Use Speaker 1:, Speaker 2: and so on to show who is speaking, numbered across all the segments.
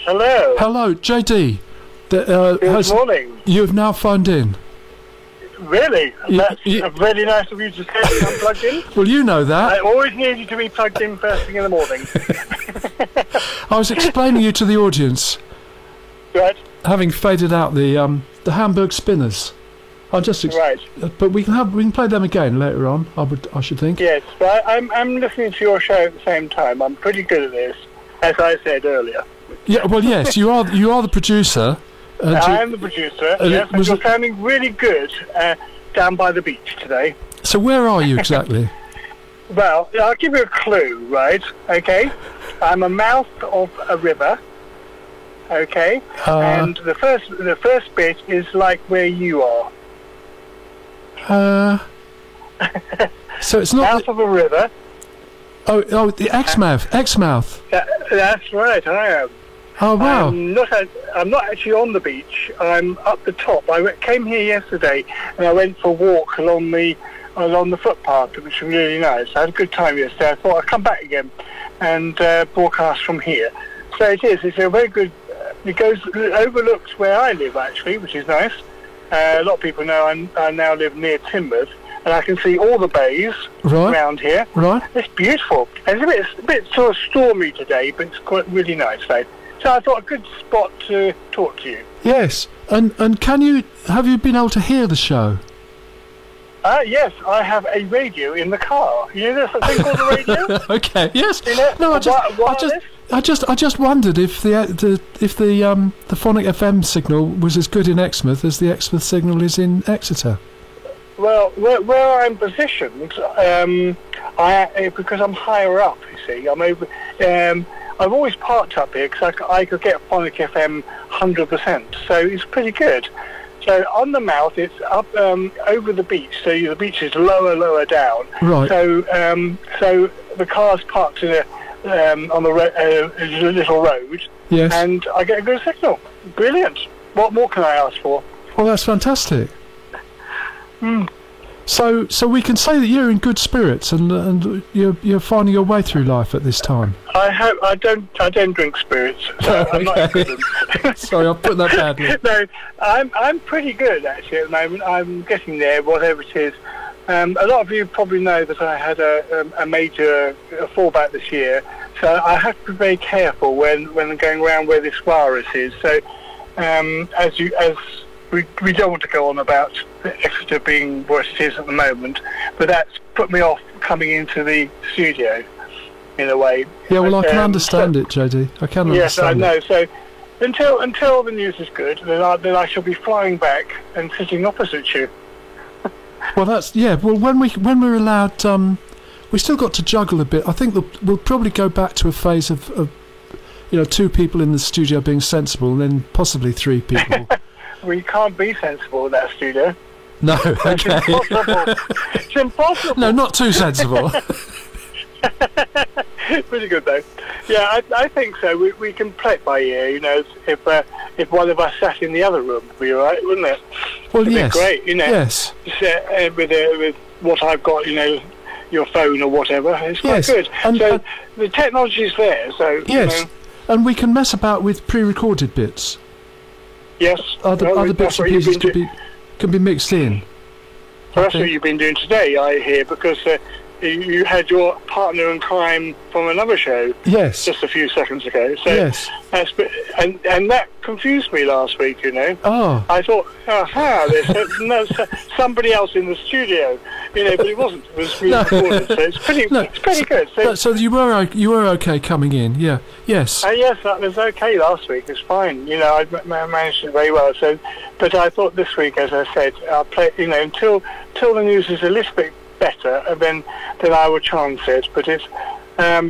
Speaker 1: Hello.
Speaker 2: Hello, JD.
Speaker 1: Good morning.
Speaker 2: You have now phoned in.
Speaker 1: Really? That's really nice of you to say I'm plugged in.
Speaker 2: Well, you know that.
Speaker 1: I always need you to be plugged in first thing in the morning.
Speaker 2: I was explaining you to the audience.
Speaker 1: Right.
Speaker 2: Having faded out the Hamburg Spinners. I'll just
Speaker 1: right.
Speaker 2: But we can play them again later on. I should think.
Speaker 1: Yes, but I'm listening to your show at the same time. I'm pretty good at this, as I said earlier.
Speaker 2: Yeah. Well, yes, you are the producer.
Speaker 1: I am the producer. Yes, and you're sounding really good down by the beach today.
Speaker 2: So where are you exactly?
Speaker 1: Well, I'll give you a clue, right? Okay, I'm a mouth of a river. Okay, and the first bit is like where you are.
Speaker 2: So it's not
Speaker 1: mouth of a river.
Speaker 2: Oh, the Exmouth. Exmouth.
Speaker 1: That's right. I am.
Speaker 2: Oh wow!
Speaker 1: I'm not actually on the beach. I'm up the top. I came here yesterday and I went for a walk along the footpath, which was really nice. I had a good time yesterday. I thought I'd come back again and broadcast from here. So it is. It's a very good. It overlooks where I live actually, which is nice. A lot of people know I now live near Teignmouth, and I can see all the bays around here.
Speaker 2: Right.
Speaker 1: It's beautiful. And it's a bit sort of stormy today, but it's quite really nice though. So I thought a good spot to talk to you.
Speaker 2: Yes, and have you been able to hear the show?
Speaker 1: Yes, I have a radio in the car. You know there's a thing called a radio?
Speaker 2: Okay, yes.
Speaker 1: You know,
Speaker 2: no, I just wondered if the Phonic FM signal was as good in Exmouth as the Exmouth signal is in Exeter.
Speaker 1: Well, where I'm positioned, because I'm higher up. You see, I'm over. I've always parked up here because I could get Phonic FM 100%, so it's pretty good. So on the mouth, it's up over the beach, so the beach is lower down.
Speaker 2: Right.
Speaker 1: So the car's parked on the little road.
Speaker 2: Yes.
Speaker 1: And I get a good signal. Brilliant. What more can I ask for?
Speaker 2: Well, that's fantastic.
Speaker 1: Hmm.
Speaker 2: So we can say that you're in good spirits and you're finding your way through life at this time.
Speaker 1: I hope I don't drink spirits, so I'm not good.
Speaker 2: Sorry, I'll put that badly.
Speaker 1: No, I'm pretty good actually at the moment. I'm getting there, whatever it is. A lot of you probably know that I had a major fallback this year, so I have to be very careful when I'm going around where this virus is. So we don't want to go on about Exeter being what it is at the moment, but that's put me off coming into the studio in a way.
Speaker 2: Yeah, well, I can understand it, JD. I can understand.
Speaker 1: Yes, I know. So until the news is good, then I shall be flying back and sitting opposite you.
Speaker 2: Well, Well, when we're allowed, we still got to juggle a bit. I think we'll probably go back to a phase of 2 people in the studio being sensible, and then possibly 3 people.
Speaker 1: We can't be sensible in that studio.
Speaker 2: No, okay.
Speaker 1: It's impossible. It's impossible.
Speaker 2: No, not too sensible.
Speaker 1: Pretty good though. Yeah, I think so. We can play it by ear. If one of us sat in the other room, it'd be all right, wouldn't it?
Speaker 2: Well,
Speaker 1: It'd
Speaker 2: yes.
Speaker 1: be great,
Speaker 2: Yes.
Speaker 1: With what I've got, your phone or whatever, it's quite good. So the technology's there. So
Speaker 2: yes, and we can mess about with pre-recorded bits.
Speaker 1: Yes.
Speaker 2: Other bits and pieces can be mixed in.
Speaker 1: Well, that's what you've been doing today, I hear, because you had your partner in crime from another show.
Speaker 2: Yes.
Speaker 1: Just a few seconds ago. So
Speaker 2: yes.
Speaker 1: And that confused me last week.
Speaker 2: Oh.
Speaker 1: I thought, there's somebody else in the studio. But it wasn't. It was re-recorded. So it's pretty good.
Speaker 2: So you were okay coming in. Yeah. Yes.
Speaker 1: Yes, that was okay last week. It's fine. I managed it very well. So, but I thought this week, as I said, I'll play. Until the news is a little bit better, and then I will chance it. But it's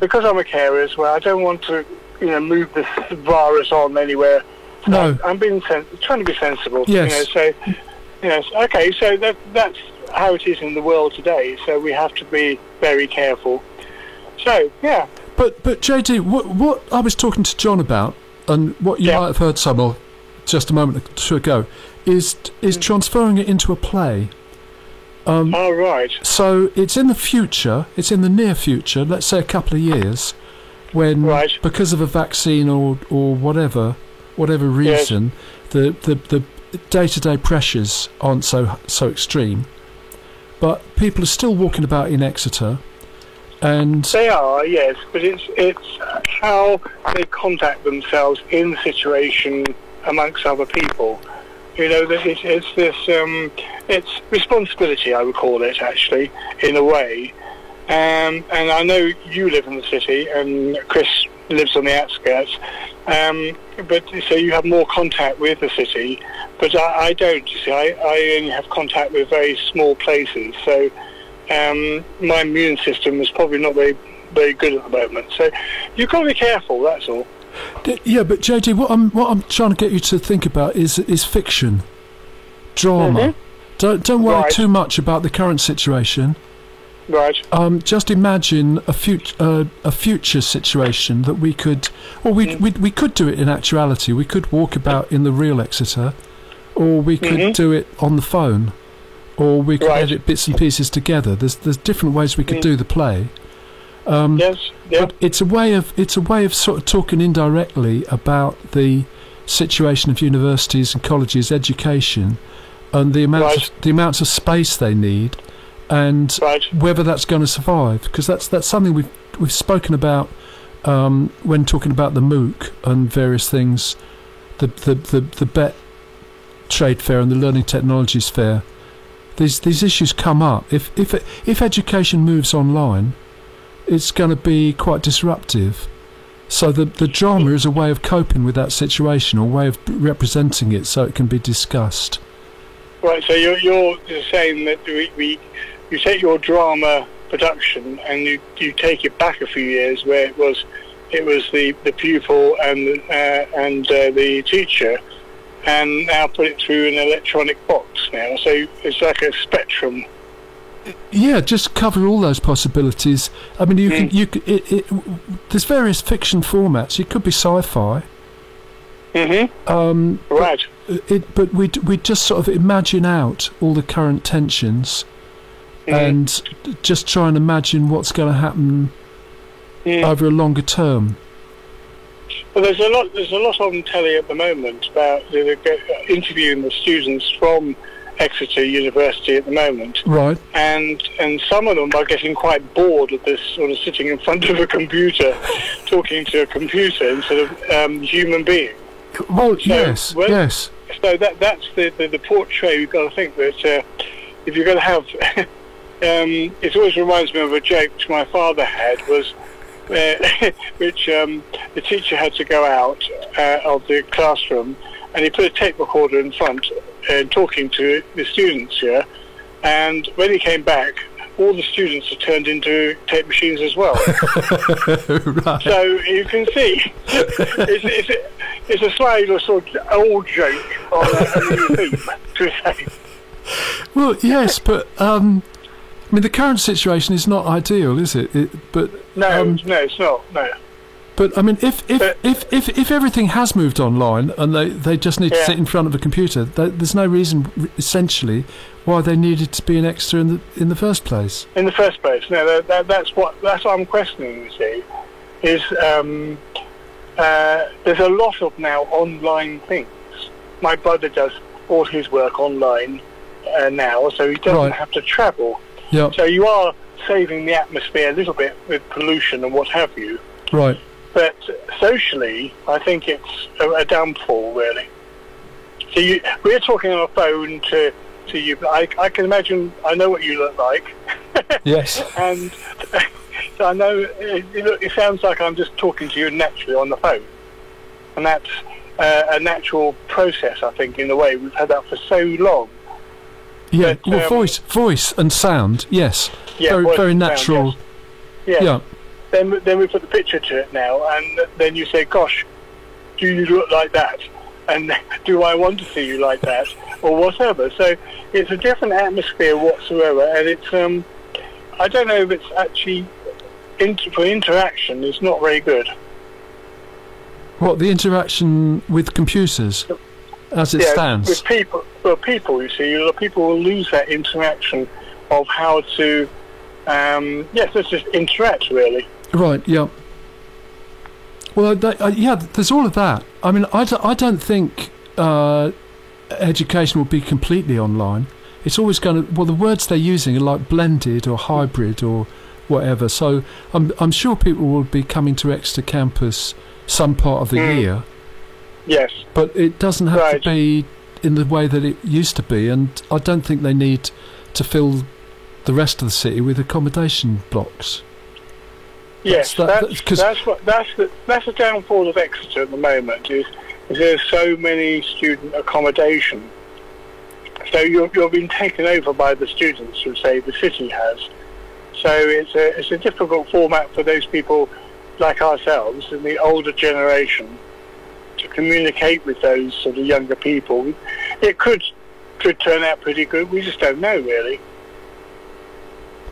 Speaker 1: because I'm a carer as well. I don't want to move this virus on anywhere. So
Speaker 2: No.
Speaker 1: I'm trying to be sensible.
Speaker 2: Yes.
Speaker 1: So okay. So that's how it is in the world today. So we have to be very careful. So yeah.
Speaker 2: But JD, what I was talking to John about, and what you might have heard some of just a moment or two ago, is transferring it into a play.
Speaker 1: Right.
Speaker 2: So it's in the future. It's in the near future. Let's say a couple of years. when
Speaker 1: Right.
Speaker 2: because of a vaccine or whatever reason, the day-to-day pressures aren't so extreme, but people are still walking about in Exeter, and
Speaker 1: They are, yes, but it's how they conduct themselves in the situation amongst other people. You know, that it's this it's responsibility, I would call it, actually, in a way. And I know you live in the city, and Chris lives on the outskirts. But so you have more contact with the city, but I don't. You see, I only have contact with very small places. So my immune system is probably not very good at the moment. So you've got to be careful. That's all.
Speaker 2: Yeah, but JD, what I'm trying to get you to think about is fiction, drama. Don't worry
Speaker 1: Right.
Speaker 2: too much about the current situation.
Speaker 1: Right.
Speaker 2: Just imagine a future situation that we could, or we could do it in actuality. We could walk about in the real Exeter, or we could do it on the phone, or we could
Speaker 1: Right.
Speaker 2: edit bits and pieces together. There's different ways we could do the play.
Speaker 1: Yes. Yeah.
Speaker 2: But it's a way of sort of talking indirectly about the situation of universities and colleges, education, and the amounts of space they need, and
Speaker 1: Right.
Speaker 2: whether that's going to survive. Because that's something we've spoken about when talking about the MOOC and various things, the BET trade fair and the Learning Technologies fair. These issues come up. If education moves online, it's going to be quite disruptive. So the drama is a way of coping with that situation, or a way of representing it so it can be discussed.
Speaker 1: Right. So you're saying that you take your drama production and you take it back a few years, where it was the pupil and the teacher, and now put it through an electronic box now. So it's like a spectrum.
Speaker 2: Yeah, just cover all those possibilities. I mean, there's various fiction formats. It could be sci-fi.
Speaker 1: Right.
Speaker 2: But we just sort of imagine out all the current tensions, and just try and imagine what's going to happen over a longer term.
Speaker 1: Well, there's a lot on telly at the moment about interviewing the students from Exeter University at the moment,
Speaker 2: Right.
Speaker 1: and some of them are getting quite bored of this sort of sitting in front of a computer, talking to a computer instead of human being.
Speaker 2: Well,
Speaker 1: So,
Speaker 2: yes,
Speaker 1: well,
Speaker 2: yes.
Speaker 1: So that's the portrait. You've got to think that if you're going to have, it always reminds me of a joke which my father had, was which the teacher had to go out of the classroom, and he put a tape recorder in front and talking to the students here, and when he came back, all the students had turned into tape machines as well.
Speaker 2: Right.
Speaker 1: So you can see it's a slightly sort of old joke on a new theme, to say.
Speaker 2: Well, yes, but I mean, the current situation is not ideal, is it? But
Speaker 1: No, no, it's not. No.
Speaker 2: But I mean, if everything has moved online and they just need to sit in front of a computer, there's no reason essentially why they needed to be in Exeter in the first place.
Speaker 1: In the first place, no. That's what I'm questioning. You see, is there's a lot of now online things. My brother does all his work online now, so he doesn't have to travel.
Speaker 2: Yeah.
Speaker 1: So you are saving the atmosphere a little bit with pollution and what have you.
Speaker 2: Right.
Speaker 1: But socially, I think it's a downfall, really. So we're talking on a phone to you, but I can imagine, I know what you look like.
Speaker 2: Yes.
Speaker 1: And so I know, it sounds like I'm just talking to you naturally on the phone. And that's a natural process, I think, in a way. We've had that for so long.
Speaker 2: Yeah,
Speaker 1: But,
Speaker 2: well, voice and sound, yes.
Speaker 1: Yeah,
Speaker 2: very
Speaker 1: voice
Speaker 2: very
Speaker 1: and sound,
Speaker 2: natural.
Speaker 1: yes.
Speaker 2: Yeah.
Speaker 1: Then we put the picture to it now, and then you say, gosh, do you look like that? And do I want to see you like that? Or whatever. So it's a different atmosphere whatsoever, and it's, I don't know if it's actually, for interaction, it's not very good.
Speaker 2: What, the interaction with computers as it stands?
Speaker 1: With people, you see, people will lose that interaction of how to, let's just interact, really.
Speaker 2: Right, yeah. Well, yeah, there's all of that. I mean, I don't think education will be completely online. It's always going to. Well, the words they're using are like blended or hybrid or whatever. So I'm sure people will be coming to Exeter campus some part of the year.
Speaker 1: Yes.
Speaker 2: But it doesn't have to be in the way that it used to be, and I don't think they need to fill the rest of the city with accommodation blocks.
Speaker 1: Yes, that's the downfall of Exeter at the moment. Is there's so many student accommodation, so you're being taken over by the students, who say the city has. So it's a difficult format for those people like ourselves in the older generation to communicate with those sort of younger people. It could turn out pretty good. We just don't know really.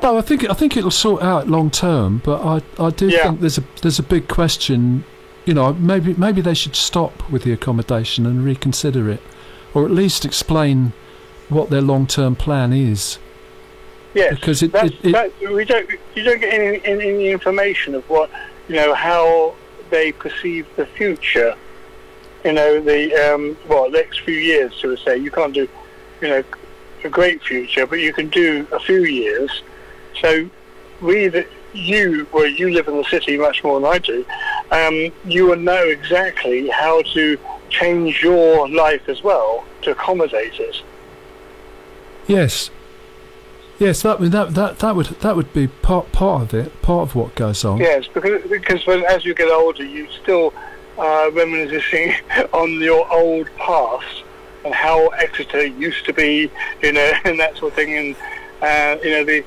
Speaker 2: No, I think it'll sort out long term, but I do think there's a big question. You know, maybe they should stop with the accommodation and reconsider it, or at least explain what their long term plan is.
Speaker 1: Yes,
Speaker 2: because you
Speaker 1: don't get any information of what, you know, how they perceive the future. You know, the next few years, so to say. You can't do, you know, a great future, but you can do a few years. So you live in the city much more than I do. You will know exactly how to change your life as well to accommodate it.
Speaker 2: Yes, that would be part of it, part of what goes on.
Speaker 1: Yes, because as you get older, you still reminiscing on your old past and how Exeter used to be, you know, and that sort of thing, and you know, the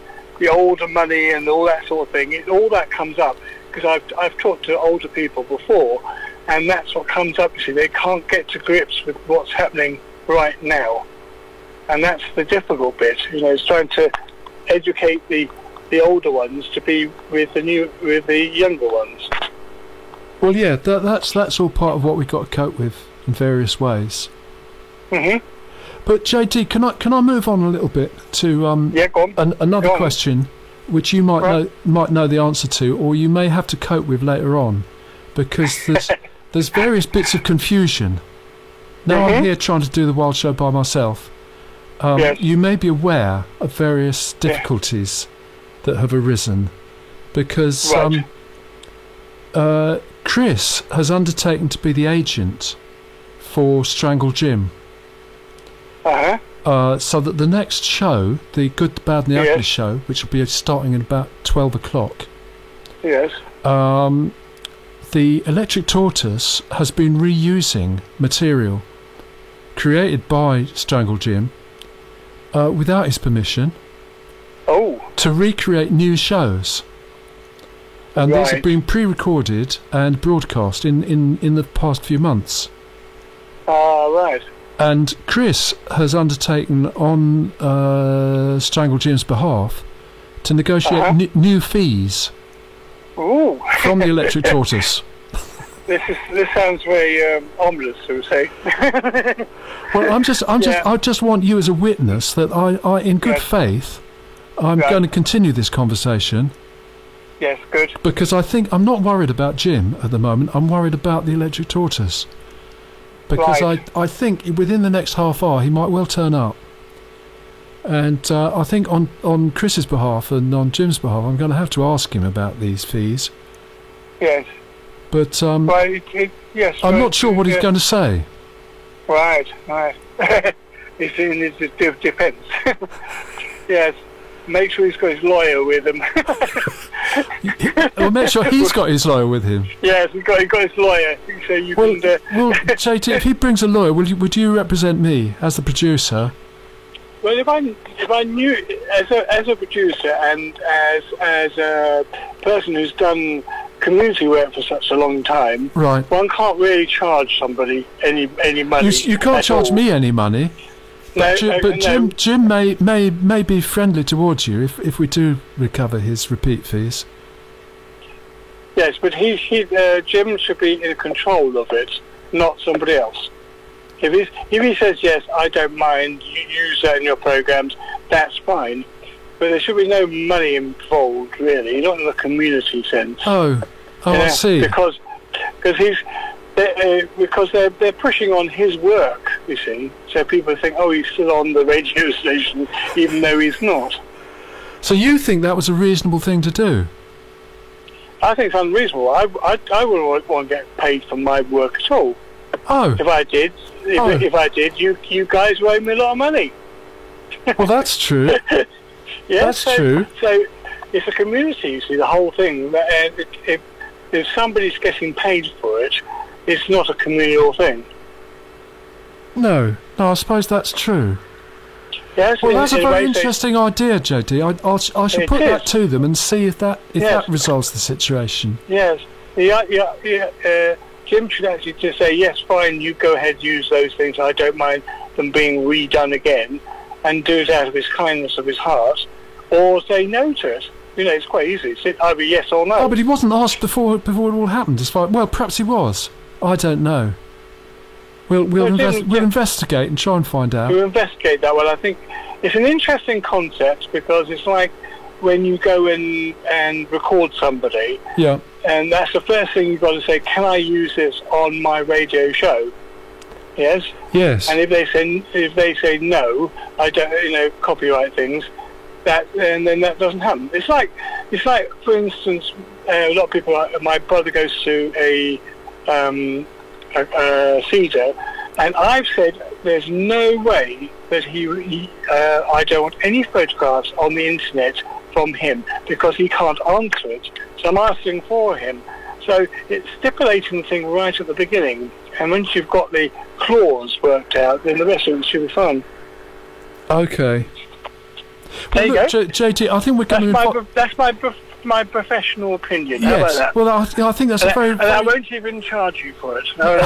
Speaker 1: older money and all that sort of thing. All that comes up because I've talked to older people before, and that's what comes up. You see, they can't get to grips with what's happening right now, and that's the difficult bit. You know, it's trying to educate the older ones to be with the younger ones.
Speaker 2: Well, yeah, that's all part of what we've got to cope with in various ways.
Speaker 1: Mm-hmm.
Speaker 2: But JD, can I move on a little bit to
Speaker 1: go on.
Speaker 2: Another question, which you might know the answer to, or you may have to cope with later on, because there's various bits of confusion. Now I'm here trying to do the Wild Show by myself. You may be aware of various difficulties that have arisen, because Chris has undertaken to be the agent for Strangle Jim. So that the next show, the Good, the Bad and the Ugly show, which will be starting at about 12 o'clock, the Electric Tortoise has been reusing material created by Strangle Jim without his permission to recreate new shows. And these have been pre-recorded and broadcast in the past few months.
Speaker 1: Right.
Speaker 2: And Chris has undertaken on Strangle Jim's behalf to negotiate new fees from the Electric Tortoise.
Speaker 1: This sounds very ominous, to say.
Speaker 2: Well, I just want you as a witness that I in good faith, I'm going to continue this conversation.
Speaker 1: Yes, good.
Speaker 2: Because I'm not worried about Jim at the moment. I'm worried about the Electric Tortoise. Because I think within the next half hour he might well turn up. And I think on Chris's behalf and on Jim's behalf, I'm going to have to ask him about these fees.
Speaker 1: Yes.
Speaker 2: But I'm not sure what he's going to say.
Speaker 1: Right. It depends. Yes. Make sure he's got his lawyer with him.
Speaker 2: Well, make sure he's got his lawyer with him.
Speaker 1: Yes, he got his lawyer. So you can.
Speaker 2: Well, JT, if he brings a lawyer, would you represent me as the producer?
Speaker 1: Well, if I knew as a producer and as a person who's done community work for such a long time,
Speaker 2: right?
Speaker 1: One can't really charge somebody any money.
Speaker 2: You can't charge me any money. But Jim may be friendly towards you if we do recover his repeat fees.
Speaker 1: Yes, but Jim should be in control of it, not somebody else. If he says yes, I don't mind, you use that in your programs, that's fine. But there should be no money involved, really, not in the community sense.
Speaker 2: Oh, I see.
Speaker 1: Because because they're pushing on his work, you see. So people think, oh, he's still on the radio station, even though he's not.
Speaker 2: So you think that was a reasonable thing to do?
Speaker 1: I think it's unreasonable. I wouldn't want to get paid for my work at all.
Speaker 2: Oh.
Speaker 1: If I did, you guys owe me a lot of money.
Speaker 2: Well, that's true.
Speaker 1: Yeah,
Speaker 2: that's true.
Speaker 1: So it's a community, you see, the whole thing. If somebody's getting paid for it, it's not a communal thing.
Speaker 2: No, I suppose that's true.
Speaker 1: Yes,
Speaker 2: well, that's a very interesting idea, JD. I should put that to them and see if that resolves the situation.
Speaker 1: Yes. Jim should actually just say, yes, fine, you go ahead, use those things. I don't mind them being redone again, and do it out of his kindness of his heart, or say no to it. You know, it's quite easy. It's either yes or no.
Speaker 2: Oh, but he wasn't asked before it all happened. Well, perhaps he was. I don't know. We'll investigate and try and find out.
Speaker 1: We'll investigate that. Well, I think it's an interesting concept because it's like when you go in and record somebody.
Speaker 2: Yeah.
Speaker 1: And that's the first thing you've got to say, can I use this on my radio show? Yes?
Speaker 2: Yes.
Speaker 1: And if they say no, I don't, copyright things, and then that doesn't happen. It's like, for instance, a lot of people, my brother goes to a Cedar, and I've said there's no way that I don't want any photographs on the internet from him because he can't answer it. So I'm asking for him. So it's stipulating the thing right at the beginning, and once you've got the clause worked out, then the rest of it should be fun.
Speaker 2: Okay.
Speaker 1: There you go.
Speaker 2: JT, I think we're going to...
Speaker 1: That's my professional opinion.
Speaker 2: Yes.
Speaker 1: How about that?
Speaker 2: Well, I think that's a very...
Speaker 1: And I won't even charge you for it. No,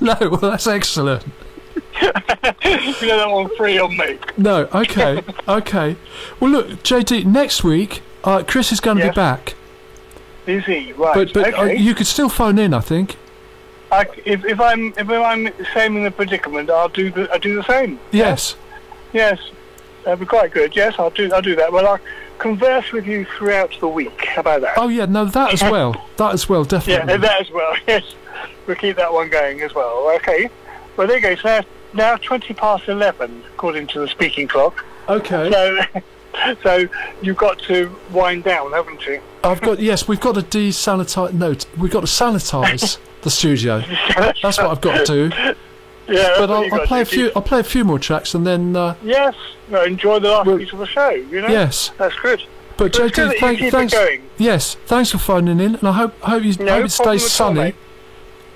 Speaker 2: no, well, that's excellent.
Speaker 1: You know that one free on me.
Speaker 2: No, okay, okay. Well, look, JT, next week, Chris is going to be back.
Speaker 1: Is he? Right.
Speaker 2: But
Speaker 1: okay.
Speaker 2: You could still phone in, I think.
Speaker 1: If I'm the same in the predicament, I'll do the same.
Speaker 2: Yes.
Speaker 1: Yes. That'd be quite good. Yes, I'll do that. Well, I'll converse with you throughout the week. How about that?
Speaker 2: Oh yeah, no, that as well. That as well, definitely.
Speaker 1: Yeah, that as well. Yes, we'll keep that one going as well. Okay. Well, there you go. So now 11:20, according to the speaking clock.
Speaker 2: Okay.
Speaker 1: So you've got to wind down, haven't you?
Speaker 2: We've got to desanitize. No, we've got to sanitize the studio. That's what I've got to do.
Speaker 1: Yeah,
Speaker 2: but I'll play a few more tracks and then.
Speaker 1: Yes, enjoy the last piece of the show. You know.
Speaker 2: Yes,
Speaker 1: that's good.
Speaker 2: But JT, thanks. Yes, thanks for phoning in, and I hope it stays sunny.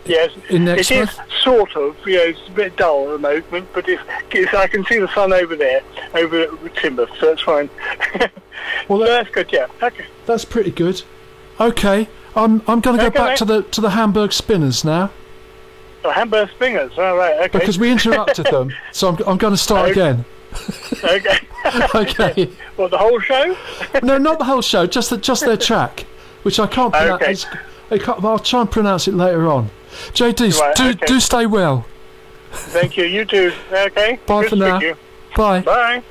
Speaker 1: Yes,
Speaker 2: in next month.
Speaker 1: It is sort of. It's a bit dull at the moment, but I can see the sun over there, over at Timber, so that's fine. Well, that's good. Yeah. Okay.
Speaker 2: That's pretty good. Okay, I'm going to go back to the Hamburg Spinners now.
Speaker 1: Oh, Hamburg Spinners. All right. Okay.
Speaker 2: Because we interrupted them, so I'm going to start again.
Speaker 1: Okay.
Speaker 2: Okay.
Speaker 1: Well, the whole show?
Speaker 2: No, not the whole show. Just their track, which I can't pronounce. I'll try and pronounce it later on. JD, do stay well.
Speaker 1: Thank you. You too. Okay.
Speaker 2: Bye for now.
Speaker 1: You.
Speaker 2: Bye.
Speaker 1: Bye.